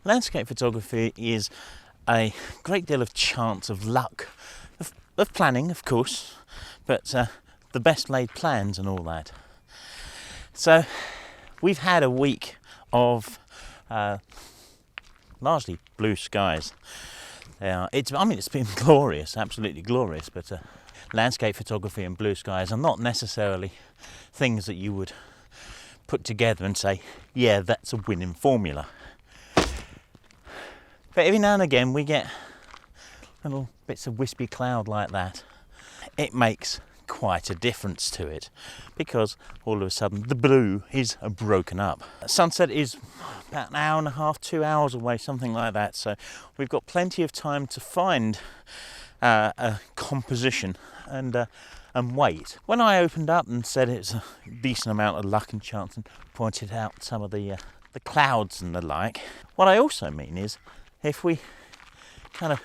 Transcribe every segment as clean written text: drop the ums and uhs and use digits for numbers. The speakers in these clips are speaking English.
Landscape photography is a great deal of chance, of luck, of planning, of course, but the best laid plans and all that. So we've had a week of largely blue skies. It's been glorious, absolutely glorious, but landscape photography and blue skies are not necessarily things that you would put together and say, yeah, that's a winning formula. But every now and again we get little bits of wispy cloud like that. It makes quite a difference to it, because all of a sudden the blue is broken up. Sunset is about an hour and a half, 2 hours away, something like that, so we've got plenty of time to find a composition and wait. When I opened up and said it's a decent amount of luck and chance and pointed out some of the clouds and the like, what I also mean is if we kind of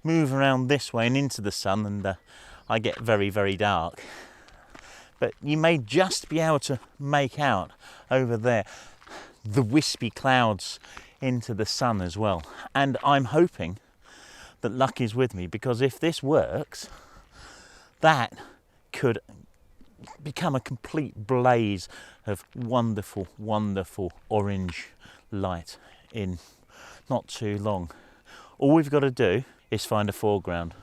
move around this way and into the sun, and I get very, very dark, but you may just be able to make out over there the wispy clouds into the sun as well. And I'm hoping that luck is with me, because if this works, that could become a complete blaze of wonderful, wonderful orange light in not too long. All we've got to do is find a foreground.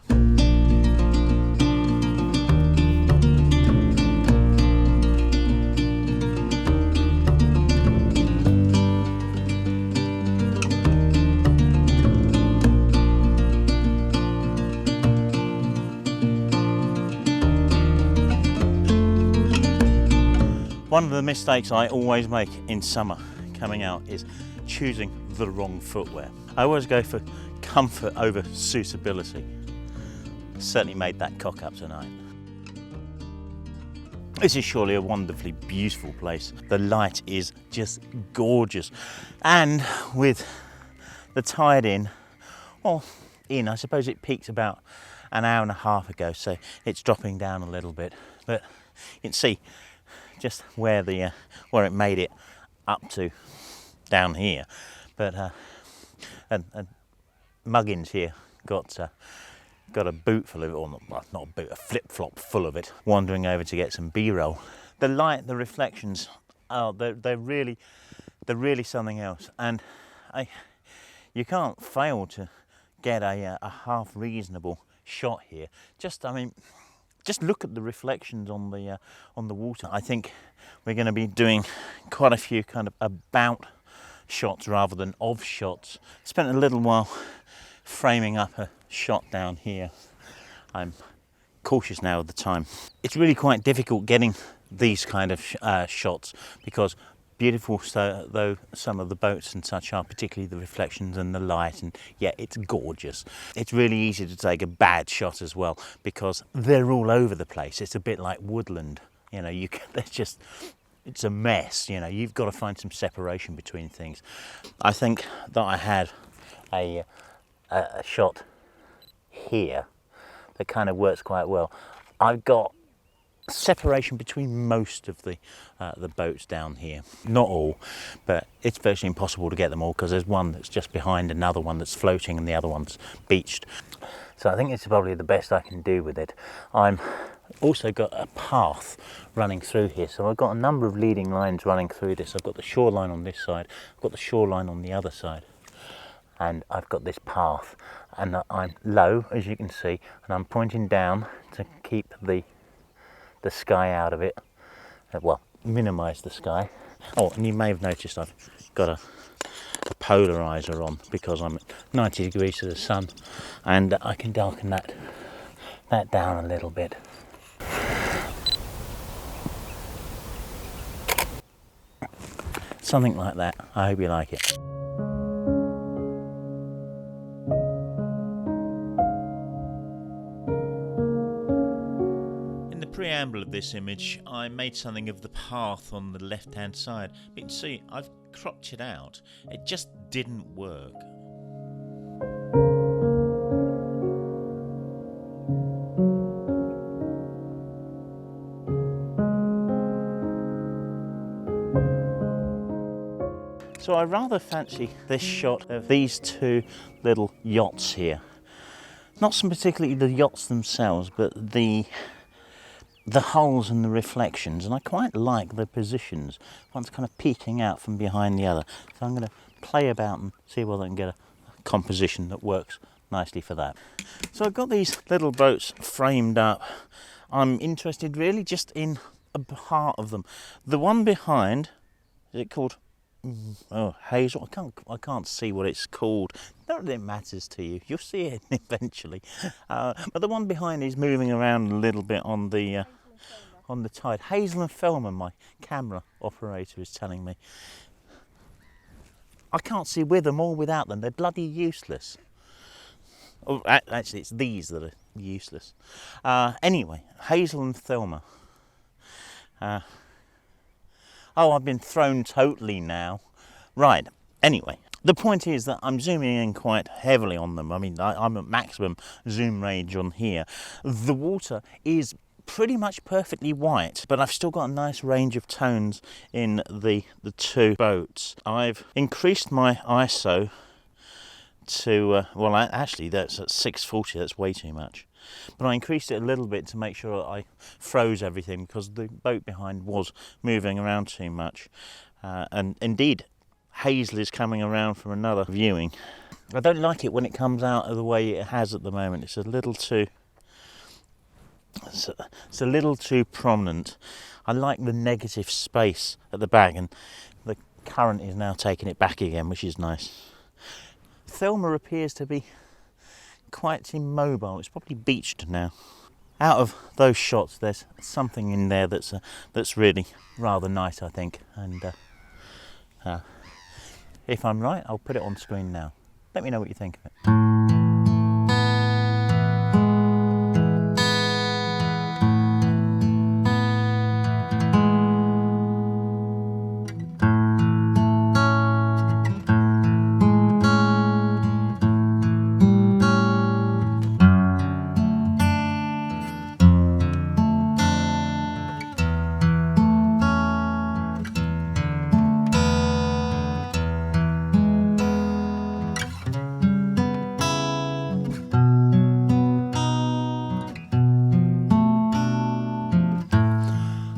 One of the mistakes I always make in summer coming out is choosing the wrong footwear. I always go for comfort over suitability. Certainly made that cock up tonight. This is surely a wonderfully beautiful place. The light is just gorgeous. And with the tide in, I suppose it peaked about an hour and a half ago, so it's dropping down a little bit. But you can see just where it made it up to down here. But and Muggins here got a boot full of it, or not a boot, a flip-flop full of it, wandering over to get some B-roll. The light, the reflections, they're really something else, and you can't fail to get a half reasonable shot here. Just look at the reflections on the water. I think we're going to be doing quite a few kind of about shots rather than of shots. Spent a little while framing up a shot down here. I'm cautious now of the time. It's really quite difficult getting these kind of shots, because beautiful though some of the boats and such are, particularly the reflections and the light, and yeah, it's gorgeous. It's really easy to take a bad shot as well, because they're all over the place. It's a bit like woodland, it's a mess. You've got to find some separation between things. I think that I had a shot here that kind of works quite well. I've got separation between most of the boats down here. Not all, but it's virtually impossible to get them all, because there's one that's just behind another one that's floating and the other one's beached. So I think it's probably the best I can do with it. I'm also got a path running through here, so I've got a number of leading lines running through this. I've got the shoreline on this side, I've got the shoreline on the other side, and I've got this path, and I'm low, as you can see, and I'm pointing down to keep the sky out of it, minimise the sky. And you may have noticed I've got a polarizer on, because I'm at 90 degrees to the sun, and I can darken that down a little bit. Something like that. I hope you like it. Preamble of this image, I made something of the path on the left hand side, but you can see I've cropped it out. It just didn't work. So I rather fancy this shot of these two little yachts here. Not so particularly the yachts themselves, but the hulls and the reflections, and I quite like the positions. One's kind of peeking out from behind the other. So I'm going to play about and see whether I can get a composition that works nicely for that. So I've got these little boats framed up. I'm interested really just in a part of them. The one behind, is it called Hazel? I can't see what it's called. Not that it matters to you. You'll see it eventually. But the one behind is moving around a little bit on the tide. Hazel and Thelma, my camera operator is telling me. I can't see with them or without them. They're bloody useless. Oh, actually, it's these that are useless. Anyway, Hazel and Thelma. I've been thrown totally now. Right, anyway, the point is that I'm zooming in quite heavily on them. I mean, I'm at maximum zoom range on here. The water is pretty much perfectly white, but I've still got a nice range of tones in the two boats. I've increased my ISO to, well, actually that's at 640, that's way too much. But I increased it a little bit to make sure I froze everything because the boat behind was moving around too much. And indeed, Hazel is coming around from another viewing. I don't like it when it comes out of the way it has at the moment. It's a little too prominent. I like the negative space at the back, and the current is now taking it back again, which is nice. Thelma appears to be quite immobile. It's probably beached now. Out of those shots, there's something in there that's really rather nice, I think. And if I'm right, I'll put it on screen now. Let me know what you think of it.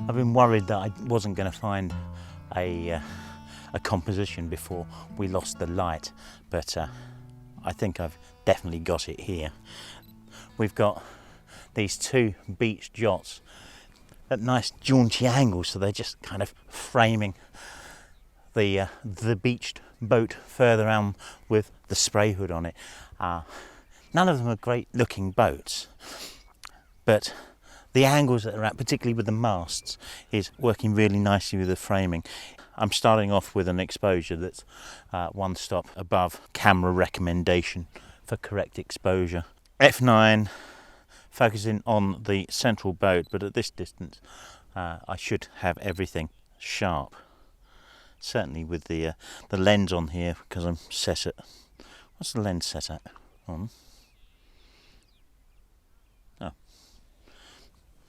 I've been worried that I wasn't going to find a composition before we lost the light, but I think I've definitely got it here. We've got these two beached yachts at nice jaunty angles, so they're just kind of framing the beached boat further on with the spray hood on it. None of them are great looking boats, but the angles that they're at, particularly with the masts, is working really nicely with the framing. I'm starting off with an exposure that's one stop above camera recommendation for correct exposure. F9, focusing on the central boat, but at this distance I should have everything sharp. Certainly with the lens on here, because I'm set at, what's the lens set at? On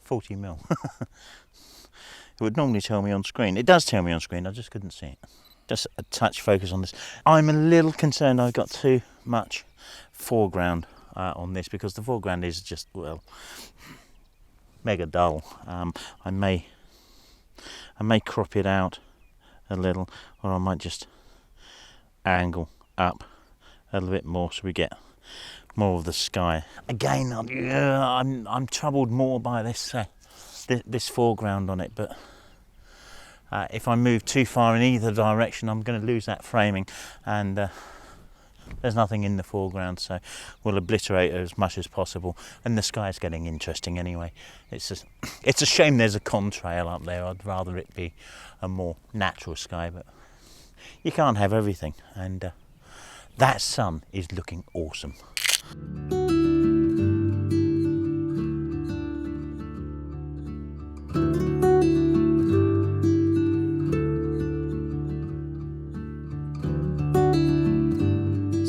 40mm. It would normally tell me on screen. It does tell me on screen, I just couldn't see it. Just a touch focus on this. I'm a little concerned I've got too much foreground on this, because the foreground is just, well, mega dull. I may crop it out a little, or I might just angle up a little bit more so we get more of the sky. Again, I'm troubled more by this this foreground on it, but if I move too far in either direction, I'm going to lose that framing, and there's nothing in the foreground, so we'll obliterate it as much as possible. And the sky's getting interesting anyway. It's a shame there's a contrail up there. I'd rather it be a more natural sky, but you can't have everything, and that sun is looking awesome.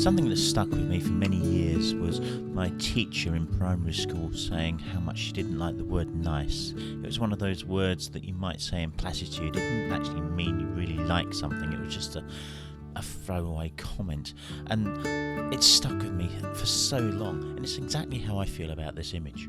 Something that stuck with me for many years was my teacher in primary school saying how much she didn't like the word nice. It was one of those words that you might say in platitude. It didn't actually mean you really like something. It was just a throwaway comment, and it stuck with me for so long, and it's exactly how I feel about this image.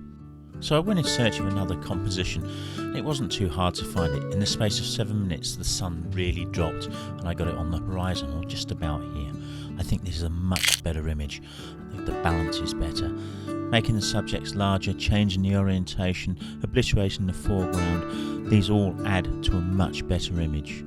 So I went in search of another composition. It wasn't too hard to find it. In the space of 7 minutes, the sun really dropped, and I got it on the horizon, or just about here. I think this is a much better image. I think the balance is better. Making the subjects larger, changing the orientation, obliterating the foreground, these all add to a much better image.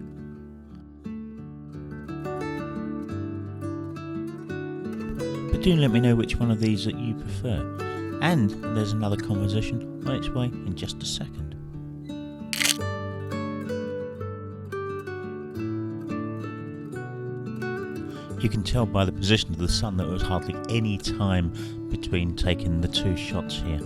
But do let me know which one of these that you prefer. And there's another composition on its way in just a second. You can tell by the position of the sun that there was hardly any time between taking the two shots here.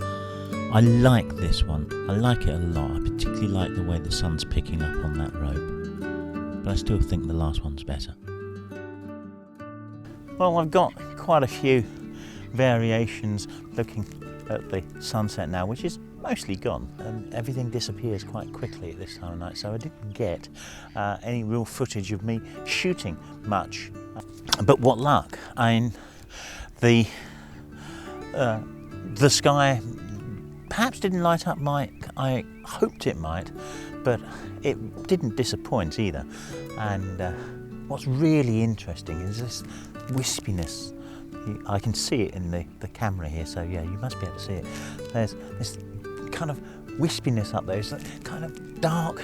I like this one. I like it a lot. I particularly like the way the sun's picking up on that robe. But I still think the last one's better. Well, I've got quite a few variations looking at the sunset now, which is mostly gone, and everything disappears quite quickly at this time of night, so I didn't get any real footage of me shooting much. But what luck! I mean, the sky perhaps didn't light up like I hoped it might, but it didn't disappoint either. And what's really interesting is this wispiness. I can see it in the camera here, so yeah, you must be able to see it. There's this kind of wispiness up there. It's kind of dark,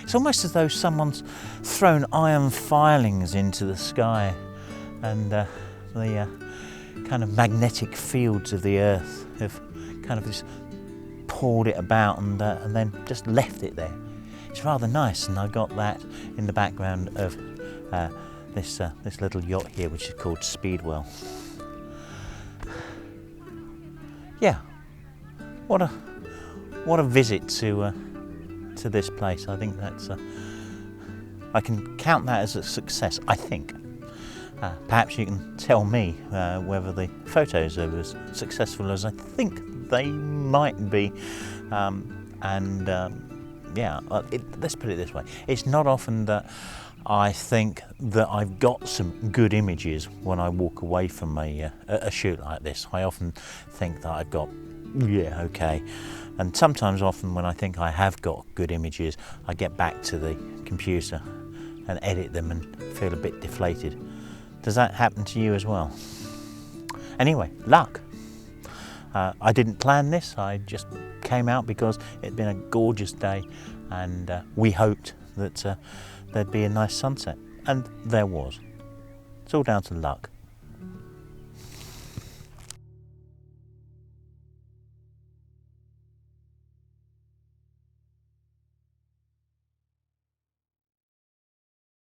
it's almost as though someone's thrown iron filings into the sky, and the kind of magnetic fields of the earth have kind of just poured it about and then just left it there. It's rather nice, and I've got that in the background of this little yacht here, which is called Speedwell. Yeah, what a visit to this place. I think that's I can count that as a success, I think. Perhaps you can tell me whether the photos are as successful as I think they might be. Yeah, let's put it this way. It's not often that I think that I've got some good images when I walk away from a shoot like this. I often think that I've got, yeah, okay. And sometimes often when I think I have got good images, I get back to the computer and edit them and feel a bit deflated. Does that happen to you as well? Anyway, luck. I didn't plan this, I just came out because it'd been a gorgeous day, and we hoped that there'd be a nice sunset, and there was. It's all down to luck.